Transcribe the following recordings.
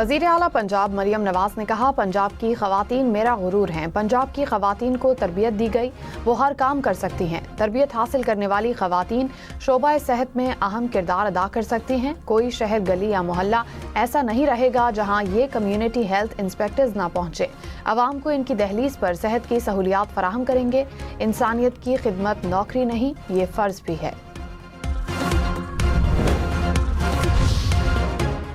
वज़ीर आला पंजाब मरियम नवाज ने कहा, पंजाब की ख़वातीन मेरा गुरूर हैं। पंजाब की ख़वातीन को तरबियत दी गई, वो हर काम कर सकती हैं। तरबियत हासिल करने वाली ख़वातीन शोबा सेहत में अहम किरदार अदा कर सकती हैं। कोई शहर, गली या मोहल्ला ऐसा नहीं रहेगा जहां ये कम्युनिटी हेल्थ इंस्पेक्टर्स ना पहुंचे। अवाम को इनकी दहलीज पर सेहत की सहूलियात फराहम करेंगे। इंसानियत की खिदमत नौकरी नहीं, ये फ़र्ज भी है।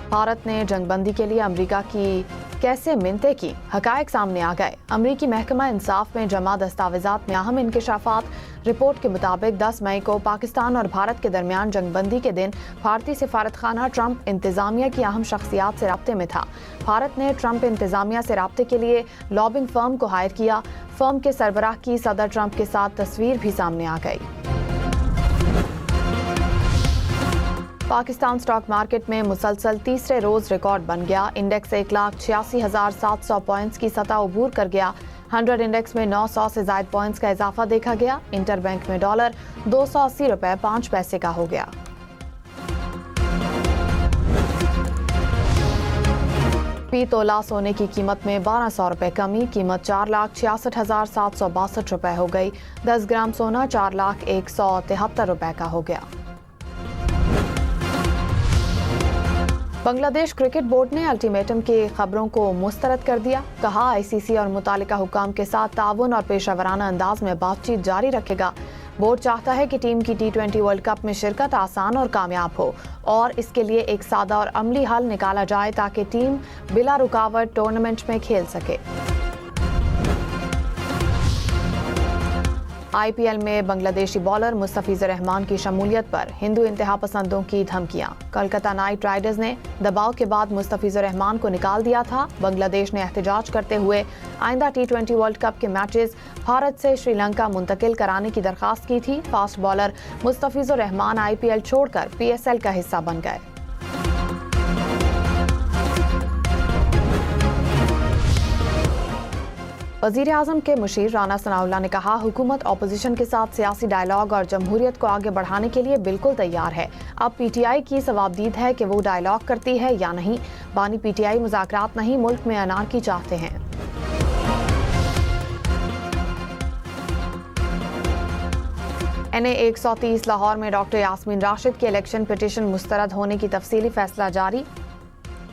भारत ने जंगबंदी के लिए अमेरिका की कैसे मिन्नतें की, हकायक सामने आ गए। अमरीकी महकमा इंसाफ में जमा दस्तावेजात में अहम इंकशाफात। रिपोर्ट के मुताबिक 10 मई को पाकिस्तान और भारत के दरमियान जंगबंदी के दिन भारतीय सिफारतखाना ट्रंप इंतजामिया की अहम शख्सियात से राब्ते में था। भारत ने ट्रंप इंतजामिया से राब्ते के लिए लॉबिंग फर्म को हायर किया। फर्म के सरबराह की सदर ट्रंप के साथ तस्वीर भी सामने आ गई। पाकिस्तान स्टॉक मार्केट में मुसलसल तीसरे रोज रिकॉर्ड बन गया। इंडेक्स 1,86,700 पॉइंट्स की सतह अबूर कर गया। 100 इंडेक्स में 900 से ज्यादा पॉइंट्स का इजाफा देखा गया। इंटरबैंक में डॉलर 280 रुपए 5 पैसे का हो गया। फी तोला सोने की कीमत में 1200 रुपए कमी, कीमत 4,66,762 रुपए हो गई। 10 ग्राम सोना 4,01,73 रुपए का हो गया। बांग्लादेश क्रिकेट बोर्ड ने अल्टीमेटम की खबरों को मुस्तरद कर दिया। कहा, आईसीसी और मुतालिका हुकाम के साथ ताउन और पेशावराना अंदाज में बातचीत जारी रखेगा। बोर्ड चाहता है कि टीम की T20 वर्ल्ड कप में शिरकत आसान और कामयाब हो और इसके लिए एक सादा और अमली हल निकाला जाए ताकि टीम बिला रुकावट टूर्नामेंट में खेल सके। IPL में बांग्लादेशी बॉलर मुस्तफिजुर रहमान की शमूलियत पर हिंदू इंतहा पसंदों की धमकियां। कोलकाता नाइट राइडर्स ने दबाव के बाद मुस्तफिजुर रहमान को निकाल दिया था। बांग्लादेश ने एहतजाज करते हुए आइंदा T20 वर्ल्ड कप के मैचेस भारत से श्रीलंका मुंतकिल कराने की दरखास्त की थी। Fast bowler Mustafizur Rahman IPL छोड़कर PSL का हिस्सा बन गए। वज़ीर आज़म के मुशीर राना सनाउल्लाह ने कहा, हुकूमत अपोजिशन के साथ सियासी डायलॉग और जमहूरियत को आगे बढ़ाने के लिए बिल्कुल तैयार है। अब PTI की सवाबदीद है कि वो डायलॉग करती है या नहीं। बानी PTI मुज़ाकरात नहीं, मुल्क में अनारकी चाहते हैं। NA 130 लाहौर में डॉक्टर यास्मीन राशिद के इलेक्शन पिटीशन मुस्तरद होने की तफसीली फैसला जारी।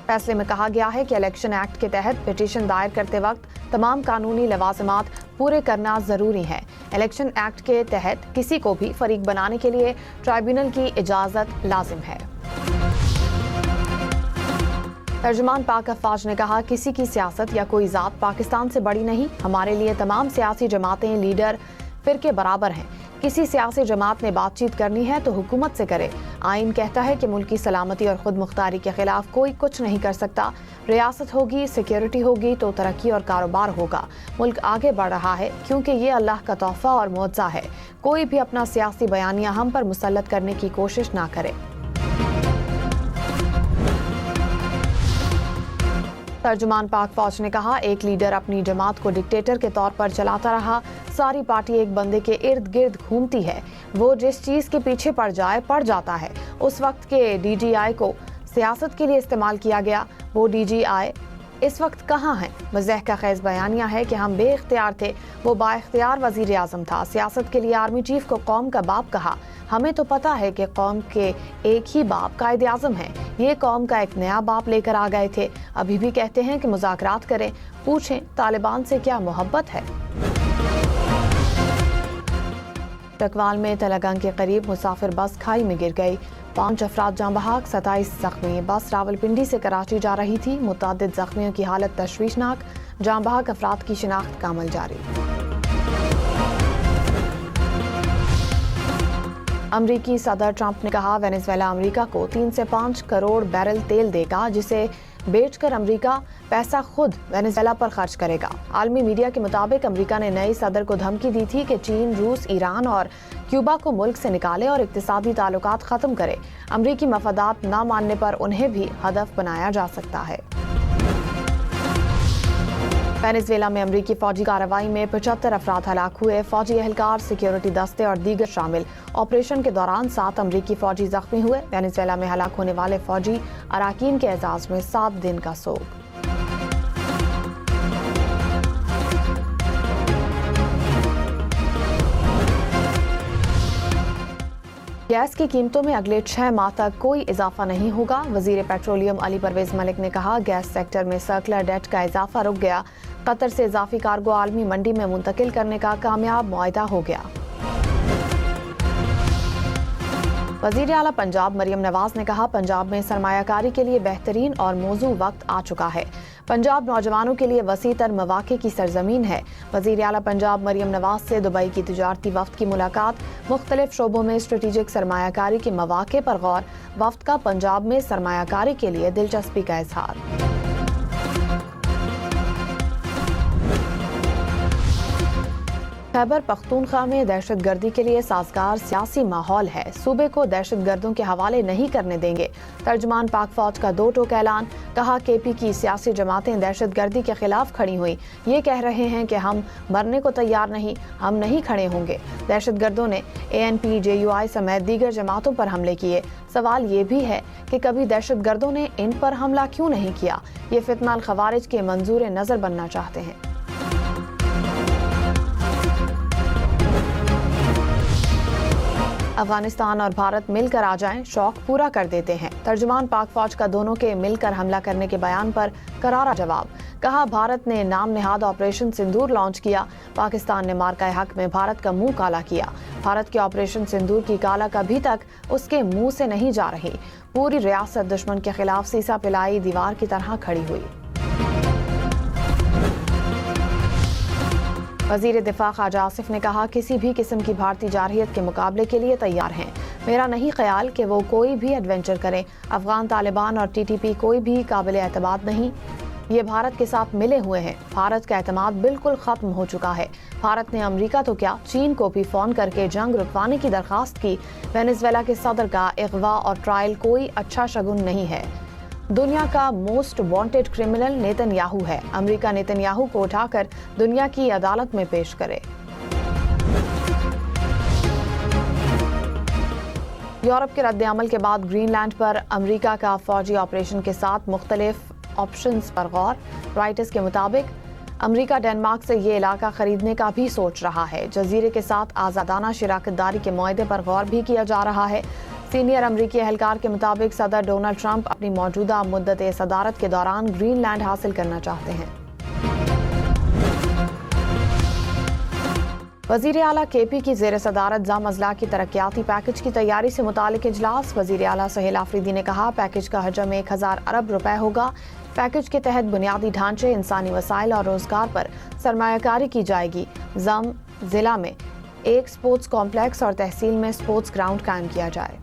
फैसले में कहा गया है कि इलेक्शन एक्ट के तहत पिटीशन दायर करते वक्त तमाम कानूनी लवाजमात पूरे करना जरूरी है। इलेक्शन एक्ट के तहत किसी को भी फरीक बनाने के लिए ट्राइब्यूनल की इजाजत लाजिम है। तर्जुमान पाक अफवाज ने कहा, किसी की सियासत या कोई जात पाकिस्तान से बड़ी नहीं। हमारे लिए तमाम सियासी जमातें, लीडर, फिरके बराबर हैं। किसी सियासी जमात ने बातचीत करनी है तो हुकूमत से करे। आइन कहता है कि मुल्क की सलामती और खुद मुख्तारी के खिलाफ कोई कुछ नहीं कर सकता। रियासत होगी, सिक्योरिटी होगी तो तरक्की और कारोबार होगा। मुल्क आगे बढ़ रहा है क्योंकि ये अल्लाह का तोहफा और मुआवजा है। कोई भी अपना सियासी बयानिया हम पर मुसल्लत करने की कोशिश ना करे। तर्जुमान पाक फौज ने कहा, एक लीडर अपनी जमात को डिक्टेटर के तौर पर चलाता रहा। सारी पार्टी एक बंदे के इर्द गिर्द घूमती है। वो जिस चीज के पीछे पड़ जाए पड़ जाता है। उस वक्त के DGI को सियासत के लिए इस्तेमाल किया गया। वो DGI इस वक्त कहाँ हैं? मज़ह का खैज बयानिया है कि हम बेइख्तियार थे। वो बाइख्तियार वज़ीर आज़म था। सियासत के लिए आर्मी चीफ को कौम का बाप कहा। हमें तो पता है कि कौम के एक ही बाप कायदे आज़म हैं। ये कौम का एक नया बाप लेकर आ गए थे। अभी भी कहते हैं कि मुज़ाकरात करें। पूछें तालिबान से क्या मोहब्बत है। टकवाल में तलगंग के करीब मुसाफिर बस खाई में गिर गई। 5 अफराद जाँ बहक, 27 जख्मी। बस रावलपिंडी से कराची जा रही थी। मुतअद्दिद जख्मियों की हालत तशवीशनाक। जाँ बहक अफराद की शिनाख्त का अमल जारी। अमरीकी सदर ट्रंप ने कहा, वेनेजुएला अमरीका को 3 से 5 करोड़ बैरल तेल देगा, जिसे बेचकर अमरीका पैसा खुद वेनेजुएला पर खर्च करेगा। आलमी मीडिया के मुताबिक अमरीका ने नए सदर को धमकी दी थी कि चीन, रूस, ईरान और क्यूबा को मुल्क से निकाले और इक्तिसादी ताल्लुकात खत्म करे। अमरीकी मफादात न मानने पर उन्हें भी हदफ बनाया जा सकता है। वेनेजुएला में अमरीकी फौजी कार्रवाई में 75 अफराद हलाक हुए। फौजी एहलकार, सिक्योरिटी दस्ते और दीगर शामिल। ऑपरेशन के दौरान 7 अमरीकी फौजी जख्मी हुए। वेनेजुएला में हलाक होने वाले फौजी अराकीन के एजाज में 7 दिन का सोग। गैस की कीमतों में अगले 6 माह तक कोई इजाफा नहीं होगा। वजीर पेट्रोलियम अली परवेज मलिक ने कहा, गैस सेक्टर में सर्कुलर डेट का इजाफा रुक गया। कतर से इजाफी कार्गो आलमी मंडी में मुंतकिल करने का कामयाब मुआहदा हो गया। वजीर आला पंजाब मरियम नवाज ने कहा, पंजाब में सरमायाकारी के लिए बेहतरीन और मौजू वक्त आ चुका है। पंजाब नौजवानों के लिए वसी तर मौाक़े की सरजमीन है। वजीर आला पंजाब मरियम नवाज से दुबई की तिजारती वफ्द की मुलाकात। मुख्तलिफ शोबों में स्ट्रेटेजिक सरमायाकारी के मौाक़े पर गौर। वफ्द का पंजाब में सरमायाकारी के लिए दिलचस्पी का इजहार। खैबर पख्तूनख्वा में दहशतगर्दी के लिए साजगार सियासी माहौल है। सूबे को दहशतगर्दों के हवाले नहीं करने देंगे। तर्जमान पाक फौज का 2 टोक ऐलान। कहा, केपी की सियासी जमातें दहशतगर्दी के खिलाफ खड़ी हुई। ये कह रहे हैं कि हम मरने को तैयार नहीं, हम नहीं खड़े होंगे। दहशतगर्दों ने ANP, JUI समेत दीगर जमातों पर हमले किए। सवाल ये भी है कि कभी दहशतगर्दों ने इन पर हमला क्यों नहीं किया। ये फितना अल खवारिज के मंजूर नजर बनना चाहते हैं। अफगानिस्तान और भारत मिलकर आ जाएं, शौक पूरा कर देते हैं। तर्जुमान पाक फौज का दोनों के मिलकर हमला करने के बयान पर करारा जवाब। कहा, भारत ने नाम नेहाद ऑपरेशन सिंदूर लॉन्च किया। पाकिस्तान ने मार्का हक में भारत का मुंह काला किया। भारत के ऑपरेशन सिंदूर की काला अभी तक उसके मुंह से नहीं जा रही। पूरी रियासत दुश्मन के खिलाफ सीसा पिलाई दीवार की तरह खड़ी हुई। वजीर दिफा ख्वाजा आसिफ ने कहा, किसी भी किस्म की भारतीय जारहियत के मुकाबले के लिए तैयार हैं। मेरा नहीं ख्याल कि वो कोई भी एडवेंचर करें। अफगान तालिबान और TTP कोई भी काबिल एतमाद नहीं। ये भारत के साथ मिले हुए हैं। भारत का एतमाद बिल्कुल खत्म हो चुका है। भारत ने अमेरिका तो क्या, चीन को भी फोन करके जंग रुकवाने की दरखास्त की। वेनेजुएला के सदर का अगवा और ट्रायल कोई अच्छा शगुन नहीं है। दुनिया का मोस्ट वांटेड क्रिमिनल नेतन्याहू है। अमेरिका नेतन्याहू को उठाकर दुनिया की अदालत में पेश करे। यूरोप के रद्द-ए-अमल के बाद ग्रीनलैंड पर अमेरिका का फौजी ऑपरेशन के साथ मुख्तलिफ ऑप्शंस पर गौर। रॉयटर्स के मुताबिक अमेरिका डेनमार्क से ये इलाका खरीदने का भी सोच रहा है। जजीरे के साथ आज़ादाना शराकतदारी के मुआहदे पर गौर भी किया जा रहा है। सीनियर अमरीकी एहलकार के मुताबिक सदर डोनाल्ड ट्रंप अपनी मौजूदा मुद्दत सदारत के दौरान ग्रीनलैंड हासिल करना चाहते हैं। वजीर आला KP की ज़ेर सदारत ज़ाम अज़ला की तरक्याती पैकेज की तैयारी से मुतालिक इजलास। वजीर आला सुहेल आफरीदी ने कहा, पैकेज का हजम 1000 अरब रुपए होगा। पैकेज के तहत बुनियादी ढांचे, इंसानी वसाइल और रोजगार पर सरमायाकारी की जाएगी। ज़म जिला में एक स्पोर्ट्स कॉम्प्लेक्स और तहसील में स्पोर्ट्स ग्राउंड कायम किया जाए।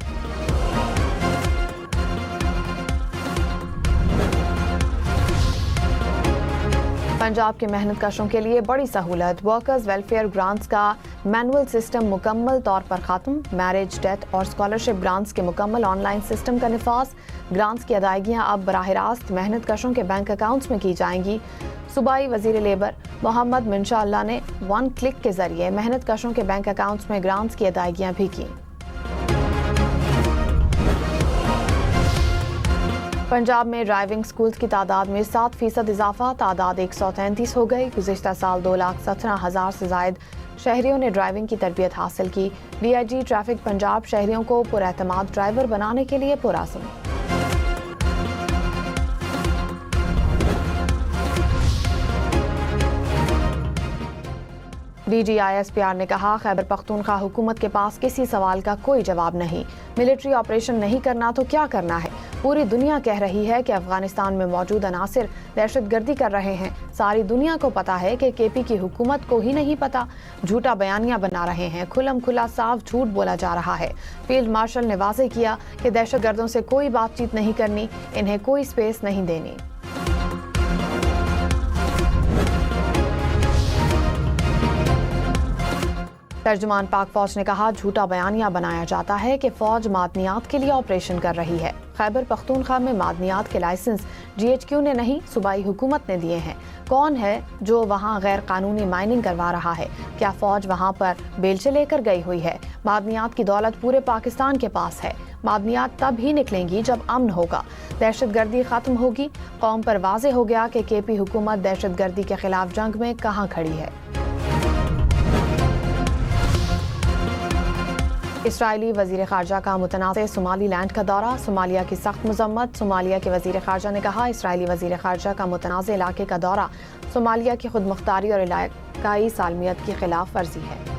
पंजाब के मेहनत कशों के लिए बड़ी सहूलत। वर्कर्स वेलफेयर ग्रांट्स का मैनुअल सिस्टम मुकम्मल तौर पर खत्म। मैरिज, डेथ और स्कॉलरशिप ग्रांट्स के मुकम्मल ऑनलाइन सिस्टम का निफाज। ग्रांट्स की अदायगियां अब बराह रास्त मेहनत कशों के बैंक अकाउंट्स में की जाएंगी। सूबाई वजीर लेबर मोहम्मद मिनशा अल्लाह ने 1 क्लिक के जरिए मेहनत कशों के बैंक अकाउंट्स में ग्रांट्स की अदायगियां भी की। पंजाब में ड्राइविंग स्कूल्स की तादाद में 7% इजाफा। तादाद 133 हो गई। गुज़िश्ता साल 2,17,000 से जायद शहरियों ने ड्राइविंग की तरबियत हासिल की। DIG ट्रैफिक पंजाब शहरियों को पुरएतमाद ड्राइवर बनाने के लिए पुरअज़्म। DG ISPR ने कहा, खैबर पख्तूनख्वा हुकूमत के पास किसी सवाल का कोई जवाब नहीं। मिलिट्री ऑपरेशन नहीं करना तो क्या करना है। पूरी दुनिया कह रही है कि अफगानिस्तान में मौजूद अनासिर दहशतगर्दी कर रहे हैं। सारी दुनिया को पता है कि KP की हुकूमत को ही नहीं पता। झूठा बयानियां बना रहे हैं। खुलम खुला साफ झूठ बोला जा रहा है। फील्ड मार्शल ने वाज़ेह किया कि दहशतगर्दों से कोई बातचीत नहीं करनी, इन्हें कोई स्पेस नहीं देनी। ترجمان پاک فوج نے کہا جھوٹا بیانیہ بنایا جاتا ہے کہ فوج معدنیات کے لیے آپریشن کر رہی ہے۔ خیبر پختونخوا میں معدنیات کے لائسنس GHQ نے نہیں صوبائی حکومت نے دیے ہیں۔ کون ہے جو وہاں غیر قانونی مائننگ کروا رہا ہے؟ کیا فوج وہاں پر بیلچے لے کر گئی ہوئی ہے؟ معدنیات کی دولت پورے پاکستان کے پاس ہے۔ معدنیات تب ہی نکلیں گی جب امن ہوگا، دہشت گردی ختم ہوگی۔ قوم پر واضح ہو گیا کہ KP حکومت دہشت گردی کے خلاف جنگ میں کہاں کھڑی ہے۔ اسرائیلی وزیر خارجہ کا متنازع صومالی لینڈ کا دورہ، صومالیہ کی سخت مذمت۔ صومالیہ کے وزیر خارجہ نے کہا اسرائیلی وزیر خارجہ کا متنازع علاقے کا دورہ صومالیہ کی خود مختاری اور علاقائی سالمیت کی خلاف ورزی ہے۔